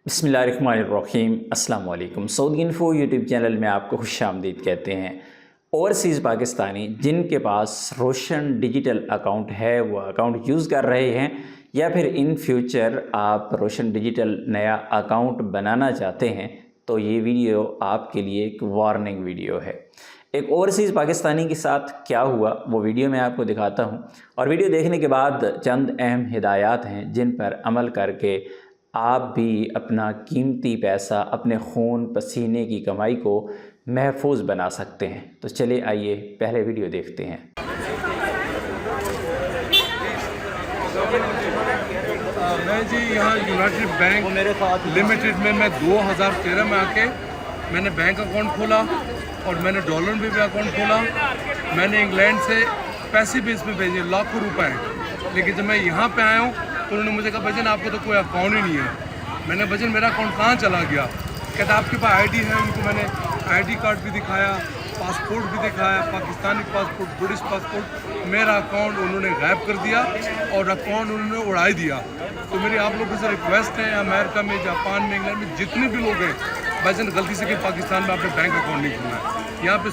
बिस्मिल्लाहिर्रहमानिर्रहीम अस्सलाम वालेकुम। सऊदी इन्फो यूट्यूब चैनल में आपको खुश आमदीद कहते हैं। ओवरसीज़ पाकिस्तानी जिनके पास रोशन डिजिटल अकाउंट है वो अकाउंट यूज़ कर रहे हैं या फिर इन फ्यूचर आप रोशन डिजिटल नया अकाउंट बनाना चाहते हैं तो ये वीडियो आपके लिए एक वार्निंग वीडियो है। एक ओवरसीज़ पाकिस्तानी के साथ क्या हुआ वो वीडियो मैं आपको दिखाता हूँ और वीडियो देखने के बाद चंद अहम हिदायत हैं जिन पर अमल करके आप भी अपना कीमती पैसा, अपने खून पसीने की कमाई को महफूज बना सकते हैं। तो चलिए आइए पहले वीडियो देखते हैं। मैं जी यहाँ यूनाइटेड बैंक लिमिटेड में मैं 2013 में आके मैंने बैंक अकाउंट खोला और मैंने डॉलर में भी अकाउंट खोला। मैंने इंग्लैंड से पैसे भी इसमें भेजे लाखों रुपए, लेकिन जब मैं यहाँ पे आया हूँ तो उन्होंने मुझे कहा भजन आपको तो कोई अकाउंट ही नहीं है। मैंने भजन मेरा अकाउंट कहाँ चला गया? कहता आपके पास आईडी है। उनको मैंने आईडी कार्ड भी दिखाया, पासपोर्ट भी दिखाया, पाकिस्तानी पासपोर्ट, ब्रिटिश पासपोर्ट। मेरा अकाउंट उन्होंने गायब कर दिया और अकाउंट उन्होंने उड़ा दिया। तो मेरी आप लोगों से रिक्वेस्ट है, अमेरिका में, जापान में, इंग्लैंड में जितने भी लोग हैं, भजन गलती से कि पाकिस्तान में आपने बैंक अकाउंट नहीं खोलना है। यहाँ पे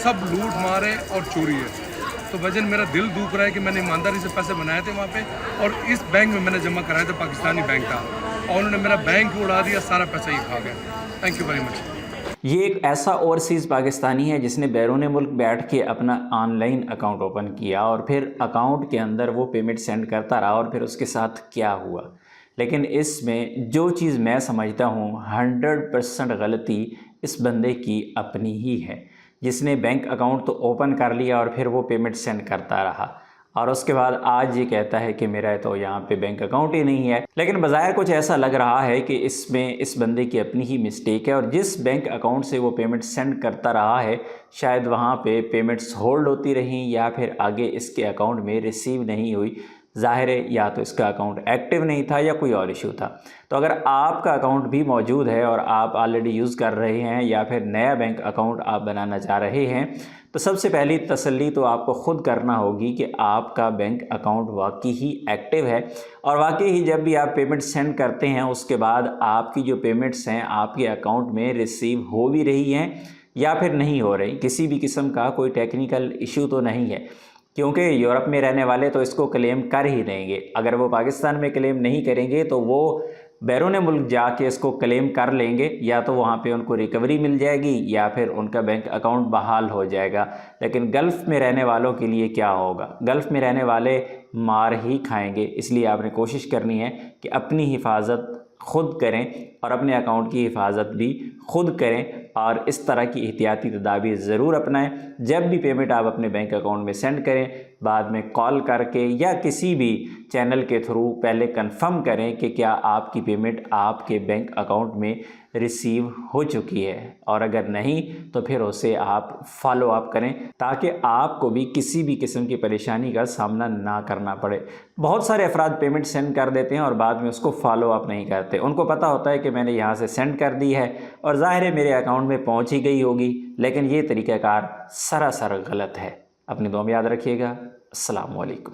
सब लूट मार है और चोरी है। तो वजन मेरा दिल दुख रहा है कि मैंने ईमानदारी से पैसे बनाए थे वहाँ पे और इस बैंक में मैंने जमा कराया था, पाकिस्तानी बैंक था, और उन्होंने मेरा बैंक उड़ा दिया, सारा पैसा ही खा गया। Thank you very much. ये एक ऐसा ओवरसीज़ पाकिस्तानी है जिसने बैरून मुल्क बैठ के अपना ऑनलाइन अकाउंट ओपन किया और फिर अकाउंट के अंदर वो पेमेंट सेंड करता रहा और फिर उसके साथ क्या हुआ। लेकिन इसमें जो चीज़ मैं समझता हूँ 100% गलती इस बंदे की अपनी ही है, जिसने बैंक अकाउंट तो ओपन कर लिया और फिर वो पेमेंट सेंड करता रहा और उसके बाद आज ये कहता है कि मेरा तो यहाँ पे बैंक अकाउंट ही नहीं है। लेकिन बज़ाहिर कुछ ऐसा लग रहा है कि इसमें इस बंदे की अपनी ही मिस्टेक है और जिस बैंक अकाउंट से वो पेमेंट सेंड करता रहा है शायद वहाँ पे पेमेंट्स होल्ड होती रहीं या फिर आगे इसके अकाउंट में रिसीव नहीं हुई। ज़ाहिर है या तो इसका अकाउंट एक्टिव नहीं था या कोई और इशू था। तो अगर आपका अकाउंट भी मौजूद है और आप ऑलरेडी यूज़ कर रहे हैं या फिर नया बैंक अकाउंट आप बनाना चाह रहे हैं तो सबसे पहली तसल्ली तो आपको ख़ुद करना होगी कि आपका बैंक अकाउंट वाकई ही एक्टिव है और वाकई ही जब भी आप पेमेंट सेंड करते हैं उसके बाद आपकी जो पेमेंट्स हैं आपके अकाउंट में रिसीव हो भी रही हैं या फिर नहीं हो रही। किसी भी किस्म का कोई टेक्निकल इशू तो नहीं है, क्योंकि यूरोप में रहने वाले तो इसको क्लेम कर ही देंगे। अगर वो पाकिस्तान में क्लेम नहीं करेंगे तो वो बैरून मुल्क जाके इसको क्लेम कर लेंगे, या तो वहाँ पे उनको रिकवरी मिल जाएगी या फिर उनका बैंक अकाउंट बहाल हो जाएगा। लेकिन गल्फ़ में रहने वालों के लिए क्या होगा? गल्फ़ में रहने वाले मार ही खाएंगे। इसलिए आपने कोशिश करनी है कि अपनी हिफाजत ख़ुद करें और अपने अकाउंट की हिफाजत भी ख़ुद करें और इस तरह की एहतियाती तदाबीर ज़रूर अपनाएं। जब भी पेमेंट आप अपने बैंक अकाउंट में सेंड करें बाद में कॉल करके या किसी भी चैनल के थ्रू पहले कंफर्म करें कि क्या आपकी पेमेंट आपके बैंक अकाउंट में रिसीव हो चुकी है, और अगर नहीं तो फिर उसे आप फॉलो अप करें ताकि आपको भी किसी भी किस्म की परेशानी का सामना ना करना पड़े। बहुत सारे अफराद पेमेंट सेंड कर देते हैं और बाद में उसको फॉलो अप नहीं करते। उनको पता होता है कि मैंने यहाँ से सेंड कर दी है और ज़ाहिर है मेरे अकाउंट में पहुँच ही गई होगी, लेकिन ये तरीक़ाकार सरासर गलत है। अपनी दुआ में याद रखिएगा। अस्सलाम वालेकुम।